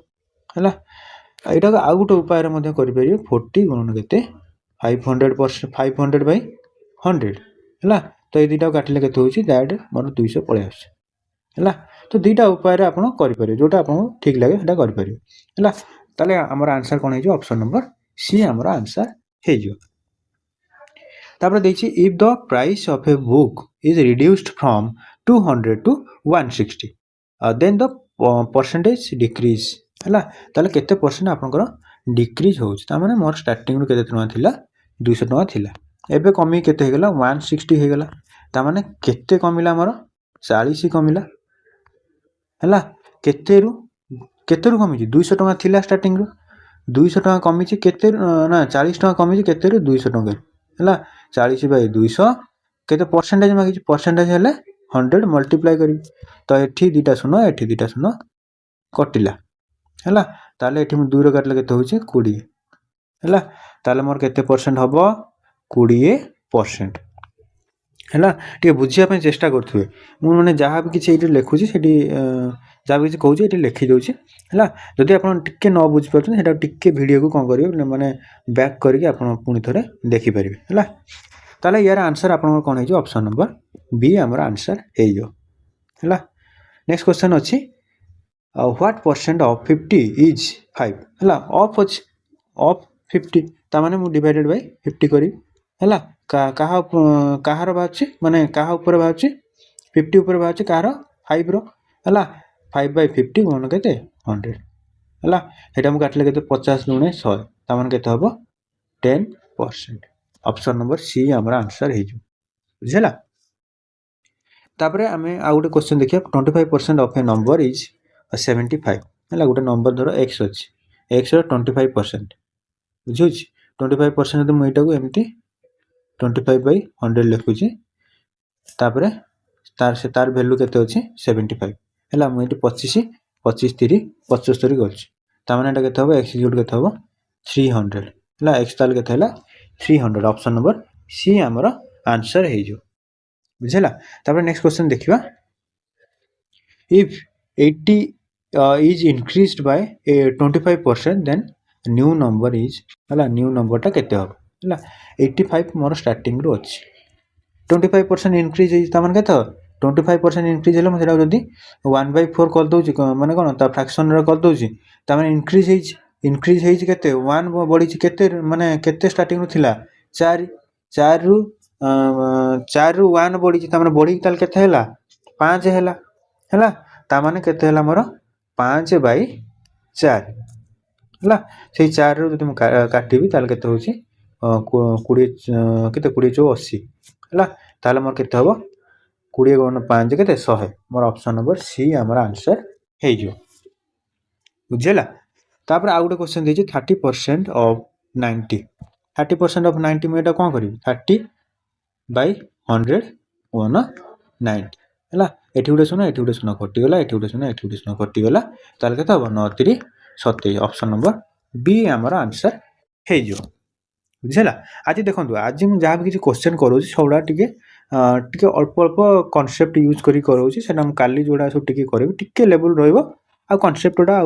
है यहाँ आउ गोटे उपाय 40 गुणन के 500/100 है तो ये दुटा काटिले के डायरेक्ट मोर 200 पलि आस तो दुटा उपाय आप करेंगे जोटा आपको ठीक लगे से करेंगे है आमर आंसर कौन हो ऑप्शन नंबर सी आमर आंसर हो if the price of a book is reduced from 200 to 160 then the percentage decrease है केते परसेंट आपंकर डिक्रीज हो मोर स्टार्टिंग के 200 टଙ୍କା थिला एबे कमी केते हेगला 160 हेगला तामाने केते कमिला मोर 40 कमिला है केतेरु कमी 200 टଙ୍କା थिला स्टार्टिंग रो 200 टଙ୍କା कमी केते ना 40 टଙ୍କା कमी केते 200 टଙ୍କା है 40/200 केते परसेंटेज मागी परसेंटेज हेले 100 मल्टीप्लाई करी तो एठी दुटा शून्य एठी दुटा शून्य कटिला है ताले एठी मु 2 रो काटले केते होची 20 है ताले मोर केते परसेंट हबो 20% है टे बुझापी चेष्टा करेंगे मुझे जहाँ भी किसी लिखुची जहाँ भी किसी कहूँ ये लिखी दूसरी है जदि आप न बुझीपार टे भिडियो को कौन करेंगे माने बैक करके पुणी थे देखिपारे है यार आंसर आप कौन हो ऑप्शन नंबर बी आमर आंसर है नेक्स्ट क्वेश्चन अच्छी व्हाट परसेंट ऑफ 50 इज 5 है ऑफ अच्छी ऑफ 50 ताने मुझे डिवाइडेड बाय 50 करी है कहार बाहर माने कहा ऊपर बाहर 50 ऊपर बाहर कहार 5 रो है 5/50 गुण के 100 है यहाँ मुझे काटिले के 50 × 100 ताने के हम 10% ऑप्शन नंबर सी आमर आंसर हो बुझेगा तापर आम आउ गोटे क्वेश्चन देखिए 25% ऑफ ए नंबर इज 75 है गोटे नंबर धर एक्स अच्छी एक्स 25% बुझे 25% तो मुझे एमती 25/100 लिखुची तापर तार वैल्यू केते अछि 75 है मुझे 25 25 30 75 करछि तामाने एटा केते हो एक्स इक्वल केते हो 300 है एक्स ताल केते हला 300 ऑप्शन नंबर सी आमर आंसर हे जो बुझेला तापर नेक्स्ट क्वेश्चन देखिबा if 80 is increased by 25% then new number is है न्यू नंबरटा केते हो है 85 मोर स्टार्टिंग रो अच्छी 25% इनक्रीज होने के 25% इनक्रीज है मुझे जब 1/4 कर दूसरी माने कौन फ्रैक्शन कर दूसरी इनक्रीज के 1 बढ़ी के माने केते स्टार्टिंग थिला 4 रु 1 बढ़ी बढ़ी ताल के 5 है तामाने केते है मोर 5/4 है से 4 रु जो काटिबी ताल के 20 के 20 × 80 है मोर के 20 × 5 के 100 मोर ऑप्शन नंबर सी आमर आंसर हो बुझेगा तापर आउ गोटे क्वेश्चन देखिए 30% ऑफ 90 30% ऑफ 90 मुझे कौन करी 30/100 वन 90 है ये गोटे शून्य कटिगला ये गोटे शून्य कटिगला ताल के हम 9 3 27 ऑप्शन नंबर बी आमर आंसर हो बुझेगा। आज देखो आज मुझे जहाँ भी किसी क्वेश्चन करोँ सबुड़ा टे अल्प अल्प कनसेप्ट यूज करी करोँ से काली जोड़ा सब टे करी लेवल रहा आ कनसेप्ट गुड़ा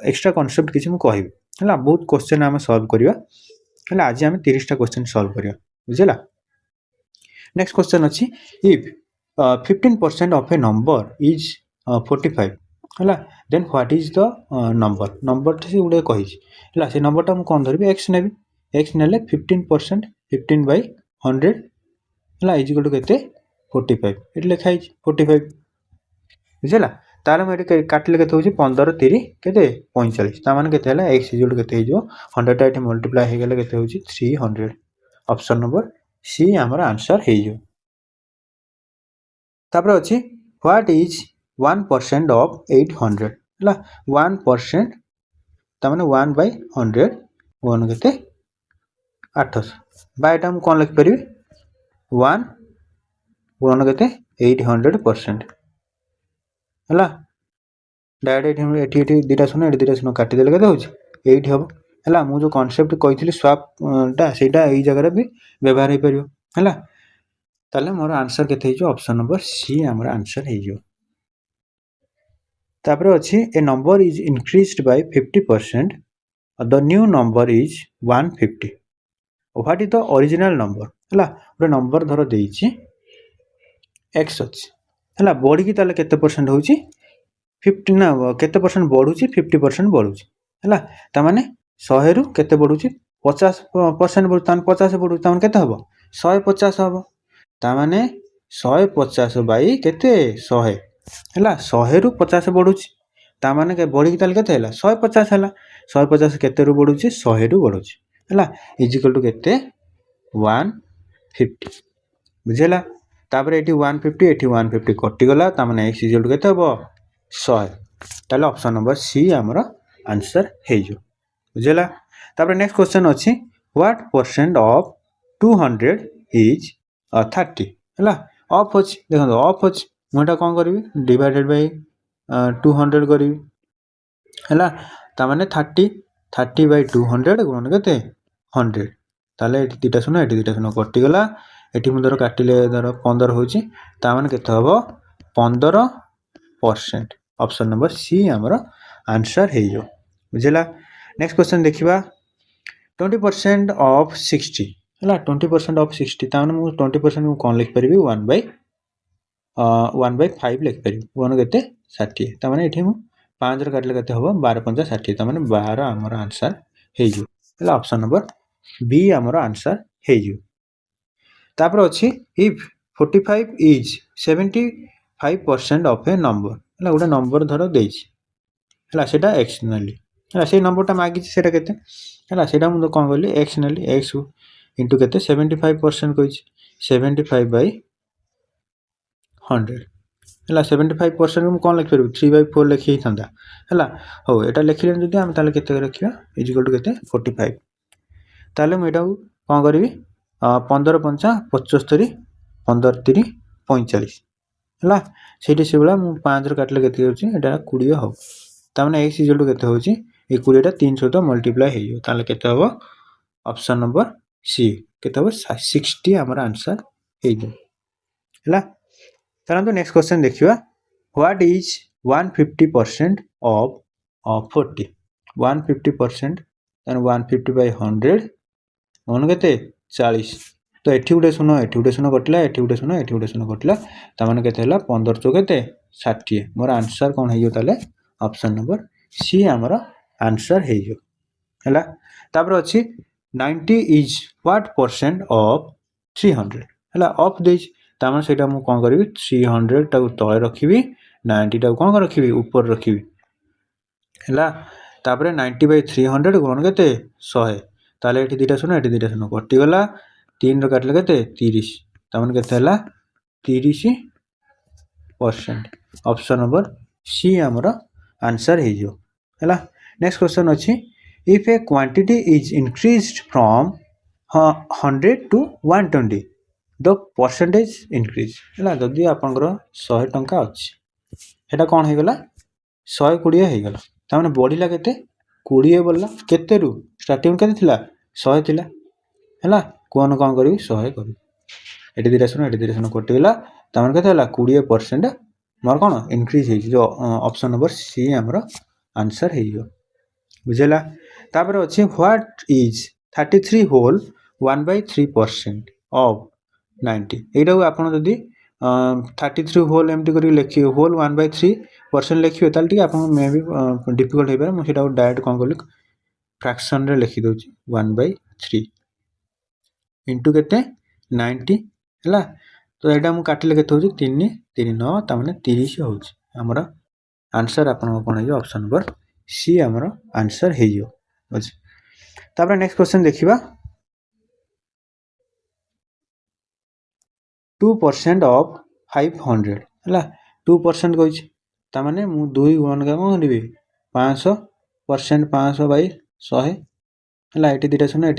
एक्सट्रा कनसेप्ट किसी मुझे कहबी है बहुत क्वेश्चन आम सल्व करवा आज आम 30टा क्वेश्चन सल्व करवा बुझेगा। नेक्स्ट क्वेश्चन अच्छी if 15% of a number is 45 है then what is the number से गोटे कही से नंबरटा मुझे कौन धरबी एक्स नेबी एक्स ने 15% 15/100 है इजिकल टू के 45 ये लिखाई 45 बुझेगा। ताले मुझे काटिले के 15 3 के 45 ताने के एक्स इजिकल टू के 100टा ये मल्टीप्लाई हो गले के 300 ऑप्शन नंबर सी आमर आंसर हो। तापर अच्छी व्हाट इज 1% ऑफ 800 है 1% ताने 1/100 वन के 800 बायटा मुझे कौन लिखिपर 1 गुणन के 800% है डायरेक्ट ये दुटा शून्य ये दुटा शून्य काटिदेले के 8 हम है मुझे कनसेप्ट कही स्वापटा से जगह भी व्यवहार हो पार है ताले मोर आंसर के ऑप्शन नंबर सी आमर आंसर हो। तापर अच्छी a number is increased by 50% the new number is 150 what is the original number है गोटे नंबर धर देछि एक्स अच्छी है बढ़ी ताले केते परसेंट हो 50 ना केते परसेंट बढ़ुची 50% बढ़ुची है तामाने 100 रु केते बढ़ुची 50% बढ़ु तान 50 बढ़ु तान केते हबो 150 हबो तामाने 150 बाई केते 100 है 100 रु 50 बढ़ुची तामाने के बढ़ी ताले केते हला 150 हला 150 केते रु बढ़ुची 100 रु बढ़ुची है इजिकल टू केते 150 बुझेला। तापर एटी 150 एटी 150 कटिगला तामाने एक्स इजिकल टू केते हबो 100 ताले ऑप्शन नंबर सी आमर आंसर हो बुझेला। तापर नेक्स्ट क्वेश्चन अच्छी व्हाट परसेंट ऑफ 200 इज 30 है ऑफ अच्छी देखो ऑफ अच्छी मुझे कौन करी डिवाइडेड बाय 200 करी है तामाने 30/200 गुणन के 100 ताले ये दुटा शून्य ये दुटा शून्य कटिगला ये मुझे धर काटिले धर 15 होची तामाने केते हबो 15% ऑप्शन नंबर सी आमर आंसर हो बुझेला। नेक्स्ट क्वेश्चन देखिबा 20% ऑफ 60 है 20% ऑफ 60 तामाने मु 20% मु कौन लिख परिबी 1/5 लिख परिबी 1 केते 60 तामाने एठी मु 5 रे काटले केते हबो 12 5 60 तामाने 12 आमर आंसर हेजु है ऑप्शन नंबर बी आमर आंसर हेजु। तापर अच्छी if 45 is 75% of a number है गोटे नंबर धर देला से एक्सटर्नाली है से नंबरटा मागी से है मुझे कौन कली एक्स नेली एक्स इंटू के 75% कही 75/100 है 75% मुझे कौन लिखिपर 3/4 लिखी था है हो यहाँ लिखिले जब आम के रखा इजिकल टू के 45 ताले मुझे कौन करी 15 5 75 15 3 45 है से से भाया मुझे 5 रे काटिले के 20 हो ताने एक्स इजिकल टू के हो 20टा 3 सहित मल्टीप्लाई हो के ऑप्शन नंबर सी के 60 आमर आंसर है। चलते नेक्स्ट क्वेश्चन देखिए व्हाट इज 150% ऑफ 40 150% 150/100 मन के 40 तो एठी गोटे शून्य एठी गोटे शून्य कटिला एठी गोटे शून्य एठी गोटे शून्य कटिला ताने के 15 चौके 60 मोर आंसर कौन हो ऑप्शन नंबर सी आमर आंसर है। तापर अच्छी 90 इज व्हाट परसेंट ऑफ 300 है ऑफ देज तामान सेटा मु कौन करी 300 टाको तले रखी 90 टाको कौन रखी ऊपर रखी है तापर 90/300 गुणन के 100 ताले ये दुटा शून्य ये दुटा शून्य कटिगला 3 रे काटिले के 30 तामान के 30% ऑप्शन नंबर सी आमर आंसर है। नेक्स्ट क्वेश्चन अच्छी if A quantity is increased from 100 to 120 the percentage increase है जदि आपंकर 100 टंका अच्छी है कौन हो गला 120 हो गला तामाने बढ़िला केते 20 बोलला केतेरु स्टार्टिंग केते थिला 100 थिला हैला कोन कोन करी 100 करी एटी दिरा शून्य कटि गला तामाने केते हला 20% मोर कोन इंक्रीज हे जो ऑप्शन नंबर सी हमरो आंसर हे जो बुझला तापर अछि व्हाट इज 33 होल 1/3% ऑफ 90 एटा आपण जदी 33 होल एमटी करी लिखियो होल 1/3% लिखियो ताल टी आपण मे भी डिफिकल्ट हे पारे मु सेटा डायरेक्ट कोन करली फ्रैक्शन रे लिखि दोची 1/3 इनटू केते 90 हला तो एटा मु काटिले केते होची 3 3 9 ता माने 30 होची हमरा आंसर आपण कोन हे ऑप्शन नंबर सी हमरा आंसर हे जो बस तापर नेक्स्ट क्वेश्चन देखिबा 2% ऑफ 500 हला 2% कहै छी ता माने मु 2 गुणन का कोन करबी 500% 500 बाई 100 हला 80 शून्य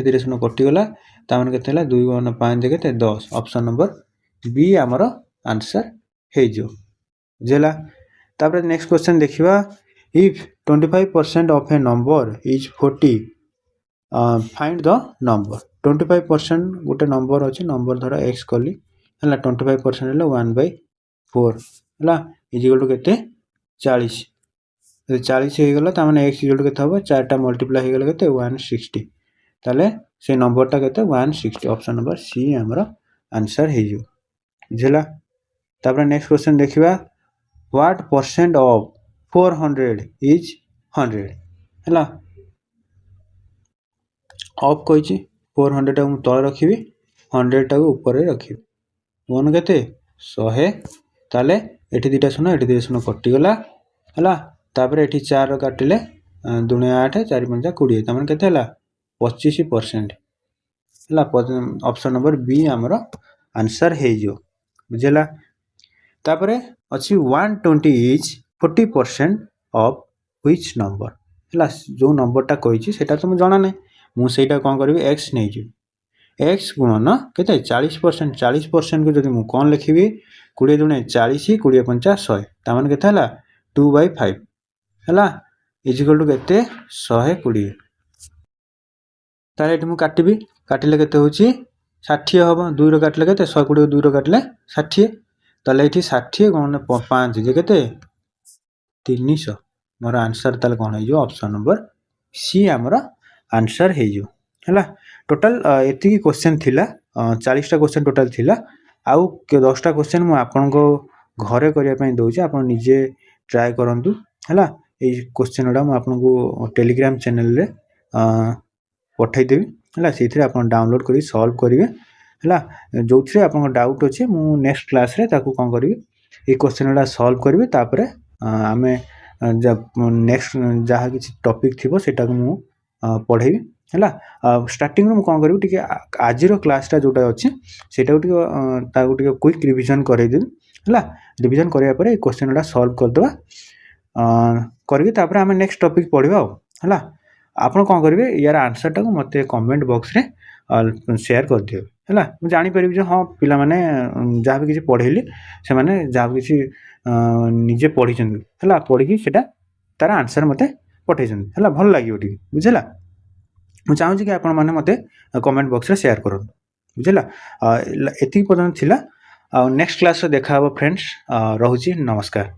कटि गला ता माने केते हला 2 गुणन 5 दे केते 10 ऑप्शन नंबर बी हमरो आंसर हे जो जेला तापर नेक्स्ट क्वेश्चन देखिबा if 25% of a number is 40 find the number 25% गोटे नंबर अछि नंबर धरा x कली हला 25% हला 1/4 हला इज इक्वल टू केते 40 यदि 40 हे गेला ता माने x इक्वल टू केते होबो 4 टा मल्टीप्लाई हे गेला केते 160 ताले से नंबर टा केते 160 ऑप्शन नंबर सी हमरो आंसर हे जो बुझला तापर नेक्स्ट क्वेश्चन देखिबा व्हाट परसेंट ऑफ 400 इज 100 हला ऑफ कहिची 400 टा मु तळे रखिबी 100 टा को ऊपर रे रखिबी वन केते 100 ताले एठी दिटा सुनो कटि गला हला तापर एठी 4 काटिले 2 8 4 5 20 ता माने केते हला 25% हला ऑप्शन नंबर बी हमरो आंसर हे जो बुझला तापरे अछि 120 इज 40% ऑफ व्हिच नंबर हला जो नंबर टा कहिची सेटा तो मु जाना नै मु सेटा कोन करबी x नै जी x गुणन केते 40% को जदी मु कोन लिखिबी 20 दुने 40 20 50 100 ता माने केते हला 2/5 हला इज इक्वल टू केते 120 ताले एठी मु काटिबी काटिले केते होची 60 होबो 2 रो काटले केते 120 2 रो काटले 60 ताले एठी 60 गुणन 5 जे केते 300 मोर आंसर ताले कोन हे जो ऑप्शन नंबर सी हमरा आंसर हे जो हला टोटल एति की क्वेश्चन थिला 40 टा क्वेश्चन टोटल थिला आउ 10 टा क्वेश्चन मु आपन को घरे करिया पई दोउची आपन निजे ट्राई करंतु हला ए क्वेश्चन डा मु आपन को टेलीग्राम चैनल रे पठाई देबी हला सेथि आपन डाउनलोड करी सॉल्व करिवे हला जोथि आपन डाउट अछि मु नेक्स्ट क्लास रे ताकू कोन करबी ए क्वेश्चन डा सॉल्व करबी तापरे आमे जब नेक्स्ट जहा किछि टॉपिक थिबो सेटा को मु पढेबी हला स्टार्टिंग रो मु कोन करबी टिके आज रो क्लास टा जोटा अछि सेटा टिके ताकू टिके क्विक रिवीजन करै देबी हला रिवीजन करिया परे ए क्वेश्चन डा सॉल्व कर दबा करबी तापरे आमे नेक्स्ट टॉपिक पढिबा हला आपण कोन करबे यार आंसर टा को मते कमेंट बॉक्स रे शेयर कर दियो हला मु जानि परबी जे हां पिला माने जा भी किछि पढैली से माने जा भी किछि निजे पढि छन हला पढि कि सेटा तार आंसर मते पठै छन हला भल लागियो टी बुझला मु चाहू छी कि आपण माने मते कमेंट बॉक्स रे शेयर करो बुझला एति पर्यंत थिला नेक्स्ट क्लास रे देखा हो फ्रेंड्स रहूची नमस्कार।